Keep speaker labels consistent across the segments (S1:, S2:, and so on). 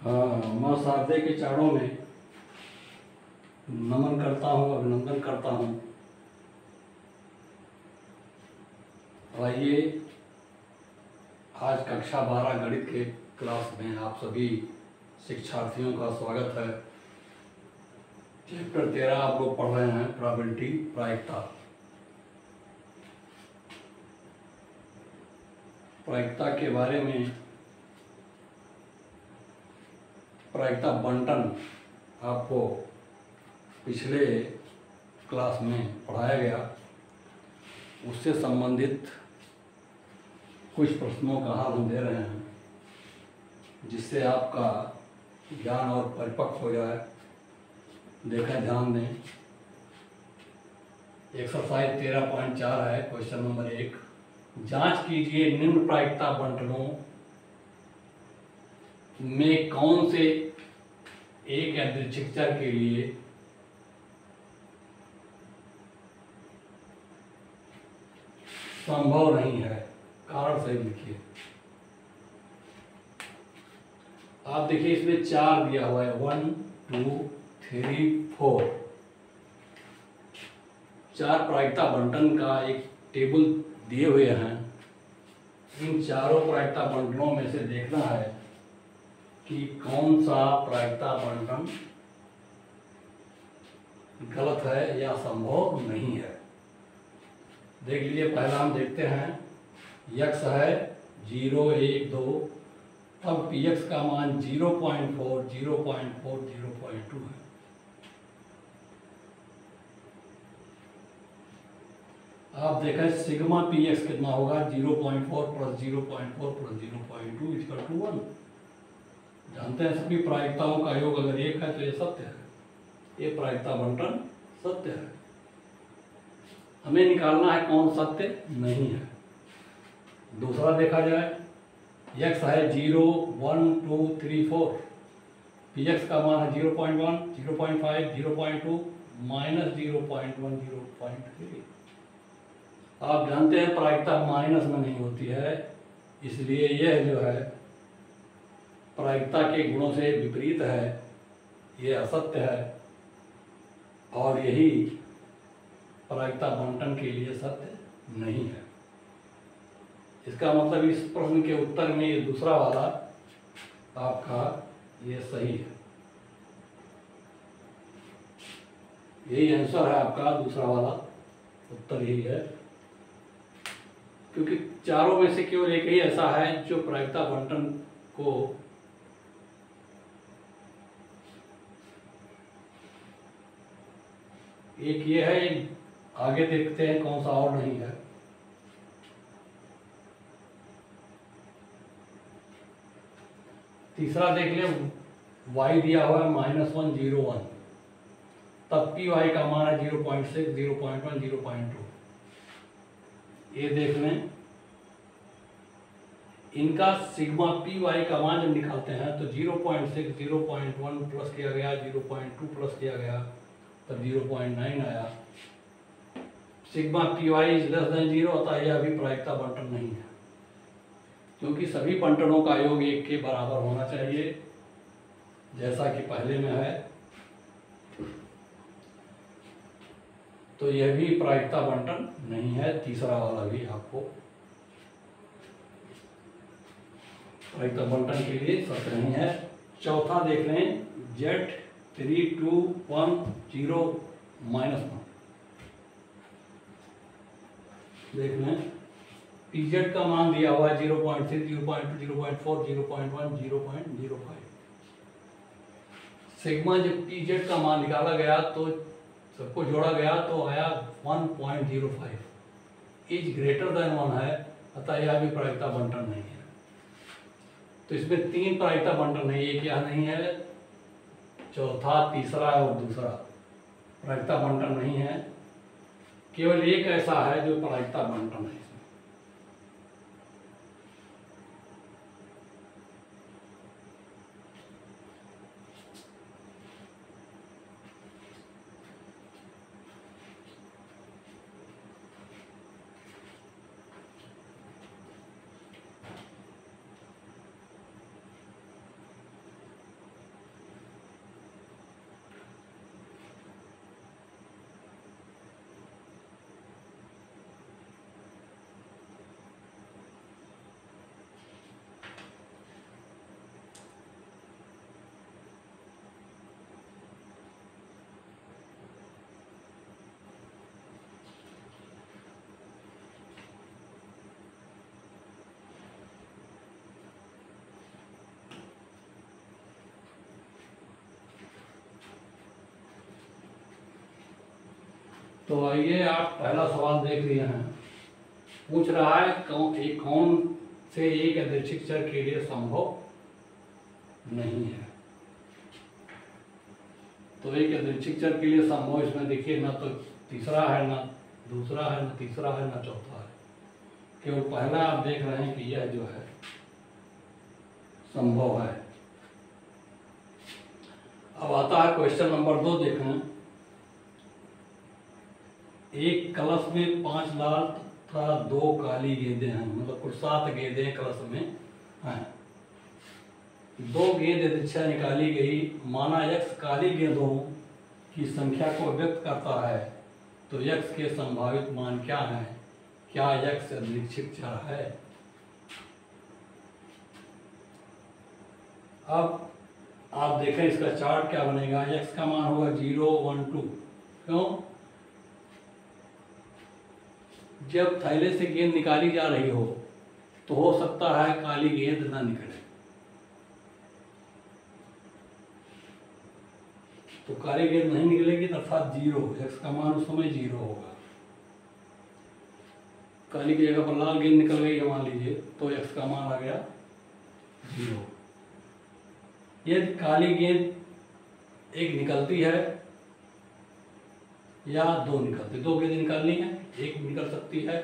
S1: हाँ, माँ शारदे के चरणों में नमन करता हूँ, अभिनंदन करता हूँ। आइए, आज कक्षा 12 गणित के क्लास में आप सभी शिक्षार्थियों का स्वागत है। चैप्टर 13 आप लोग पढ़ रहे हैं, प्रोबेबिलिटी, प्रायिकता। प्रायिकता के बारे में, प्रायिकता बंटन आपको पिछले क्लास में पढ़ाया गया। उससे संबंधित कुछ प्रश्नों का हल हम दे रहे हैं, जिससे आपका ज्ञान और परिपक्व हो जाए। देखें, ध्यान दें। एक्सरसाइज 13.4 है, क्वेश्चन नंबर 1। जांच कीजिए निम्न प्रायिकता बंटनों में कौन से एक यादृच्छिक चर के लिए संभव नहीं है। कारण सही लिखिए। आप देखिए, इसमें 4 दिया हुआ है, 1 2 3 4। 4 प्रायिकता बंटन का एक टेबल दिए हुए हैं। इन चारों प्रायिकता बंटनों में से देखना है कि कौन सा प्रायिकता बंटन गलत है या संभव नहीं है। देख लीजिए, पहला हम देखते हैं। x है 0 1 2, तब px का मान 0.4 0.4 0.2 है। आप देखें सिग्मा px कितना होगा, 0.4 प्लस 0.4 प्लस 0.2 इक्वल टू 1। जानते हैं सभी प्रायिकताओं का योग अगर 1 है तो ये सत्य है, ये प्रायिकता बंटन सत्य है। हमें निकालना है कौन सत्य नहीं है। दूसरा देखा जाए, x है 0 1 2 3 4, px का मान है 0.1 0.5 0.2 माइनस 0.1 0.3। आप जानते हैं प्रायिकता माइनस में नहीं होती है, इसलिए यह जो है प्रायिकता के गुणों से विपरीत है, ये असत्य है। और यही प्रायिकता बंटन के लिए सत्य नहीं है। इसका मतलब इस प्रश्न के उत्तर में ये दूसरा वाला आपका ये सही है। यही आंसर है आपका, दूसरा वाला उत्तर यही है। क्योंकि चारों में से केवल एक ही ऐसा है जो प्रायिकता बंटन को एक ये है। आगे देखते हैं कौन सा और नहीं है। तीसरा देख लें, y दिया हुआ है -1 0 1, तब पी वाई का मान है 0.6 0.1 0.2। ये देख लें, इनका सिग्मा पी वाई का मान जब निकालते हैं तो 0.6 0.1 प्लस किया गया, 0.2 प्लस किया गया, तब 0.9 आया। Sigma P Y is less than 0 अतः यह अभी प्रायिकता बंटन नहीं है, क्योंकि सभी बंटनों का योग 1 के बराबर होना चाहिए, जैसा कि पहले में है। तो यह भी प्रायिकता बंटन नहीं है। तीसरा वाला भी आपको प्रायिकता बंटन के लिए सत्य नहीं है। चौथा देख लें, Z 3 2 1 0 -1। देख लें, pz का मान दिया हुआ है 0.6 0.2 0.4 0.1 0.05। सिग्मा जब pz का मान निकाला गया तो सबको जोड़ा गया तो आया 1.05, इज ग्रेटर देन 1 है, अतः यह भी प्रायिकता बंटन नहीं है। तो इसमें 3 प्रायिकता बंटन नहीं, एक यह नहीं है, चौथा, तीसरा और दूसरा प्रायिकता बंटन नहीं है। केवल एक ऐसा है जो प्रायिकता बंटन है। तो आइए आप पहला सवाल देख लिए हैं। पूछ रहा है कौन से एक यादृच्छिक चर के लिए संभव नहीं है। तो एक यादृच्छिक चर के लिए संभव इसमें देखिए ना तो तीसरा है, ना दूसरा है, ना तीसरा है, ना चौथा है। केवल पहला आप देख रहे हैं कि यह जो है संभव है। अब आता है क्वेश्चन नंबर 2 देखें। एक कलश में 5 लाल तथा 2 काली गेंदें हैं, मतलब कुल 7 गेंदें कलश में हैं। 2 गेंद यादृच्छिक निकाली गई। माना x काली गेंदों की संख्या को व्यक्त करता है, तो x के संभावित मान क्या हैं? क्या x यादृच्छिक चर है? अब आप देखें इसका चार्ट क्या बनेगा। x का मान होगा 0, 1, 2। क्यों? जब थैले से गेंद निकाली जा रही हो तो हो सकता है काली गेंद ना निकले, तो काली गेंद नहीं निकलेगी अर्थात 0, x का मान उस समय 0 होगा। काली की जगह पर लाल गेंद निकल गई है मान लीजिए, तो x का मान आ गया 0। यदि काली गेंद एक निकलती है या 2 निकलती, 2 गेंद निकालनी है, एक निकल सकती है,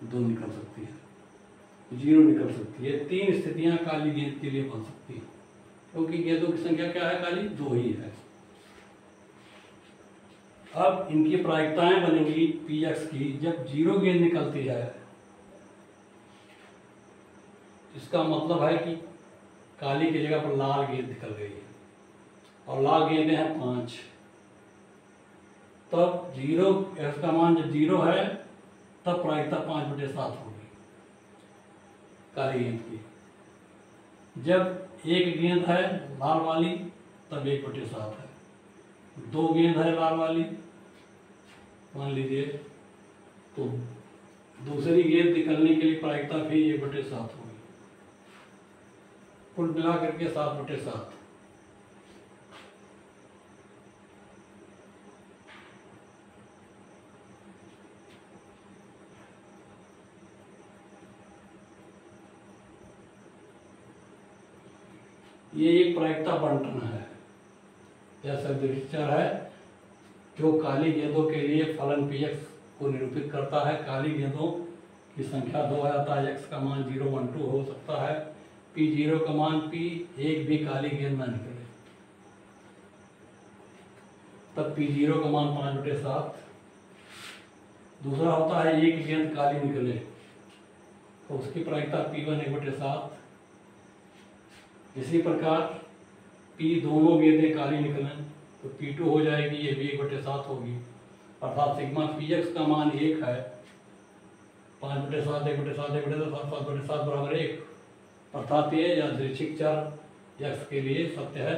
S1: 2 निकल सकती है, 0 निकल सकती है। 3 स्थितियां काली गेंद के लिए बन सकती हैं, क्योंकि गेंदों की संख्या क्या है? काली 2 ही है। अब इनकी प्रायिकताएं बनेंगी px की। जब 0 गेंद निकलती है, इसका मतलब है कि काली की जगह पर लाल गेंद निकल गई है, और लाल गेंदें हैं 5। तब 0, x का मान जब 0 है तब प्रायिकता 5/7 होगी काली गेंद की। जब 1 गेंद है लाल वाली तब 1/7 है। 2 गेंद है लाल वाली मान लीजिए, तो दूसरी गेंद निकलने के लिए प्रायिकता भी 1/7 होगी। कुल मिला करके 7/7। ये एक प्रायिकता बंटन है, यह यादृच्छिक चर है जो काली गेंदों के लिए फलन px को निरूपित करता है। काली गेंदों की संख्या 2 है, अतः x का मान 0, 1, 2 हो सकता है। p0 का मान p1 भी काली गेंद ना निकले, तब p0 का मान 5/7। दूसरा होता है 1 गेंद काली निकले, तो उसकी प्रायिकता p1 1/7। इसी प्रकार p दोनों गेंदें काली निकलें तो p2 हो जाएगी, ये भी 1/7 होगी। अर्थात सिग्मा px का मान 1 है। 5/7 1/7 1/7 7/7 बराबर 1। अर्थात ये यादृच्छिक चर x के लिए सत्य है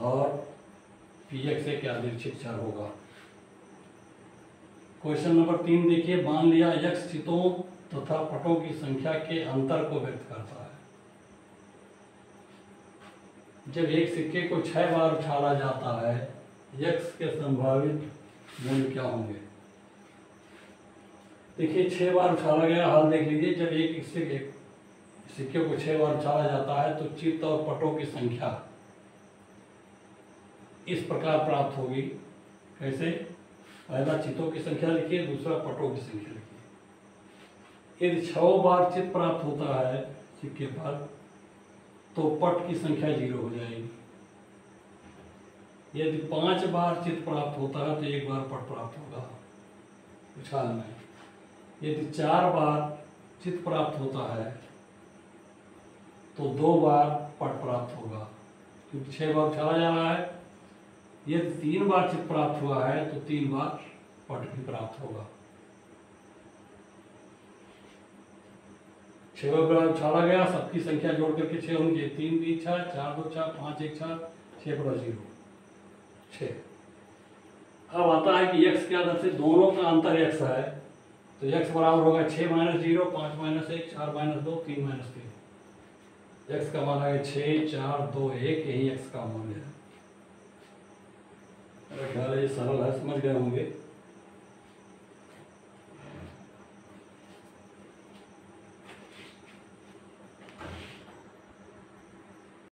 S1: और px एक यादृच्छिक चर होगा। क्वेश्चन नंबर 3 देखिए। मान लिया x चितों तथा पटों की संख्या के अंतर को व्यक्त करता है। जब एक सिक्के को 6 बार उछाला जाता है, x के संभावित मूल्य क्या होंगे? देखिए 6 बार उछाला गया, हाल देख लीजिए। जब एक सिक्के को 6 बार उछाला जाता है तो चित और पटों की संख्या इस प्रकार प्राप्त होगी। कैसे? पहला चितों की संख्या लिखिए, दूसरा पटों की संख्या लिखिए। यदि 6 बार चित प्राप्त होता है सिक्के पर, तो पट की संख्या 0 हो जाएगी। यदि 5 बार चित प्राप्त होता है तो 1 बार पट प्राप्त होगा उछाल में। यदि 4 बार चित प्राप्त होता है तो 2 बार पट प्राप्त होगा, क्योंकि 6 बार उछाला जा रहा है। यदि 3 बार चित प्राप्त हुआ है तो 3 बार पट भी प्राप्त होगा। 6 बार उछाला गया, सबकी संख्या जोड़ करके 6 होंगे। 3 3 6, 4 2 6, 5 1 6, 6/0 6। अब आता है कि x के आधार से दोनों का अंतर x है, तो x बराबर होगा 6 - 0, 5 - 1, 4 - 2, 3 - 3। x का मान है 6 4 2 1, यही x का मूल्य है। मेरा ख्याल है ये सरल है, समझ गए होंगे।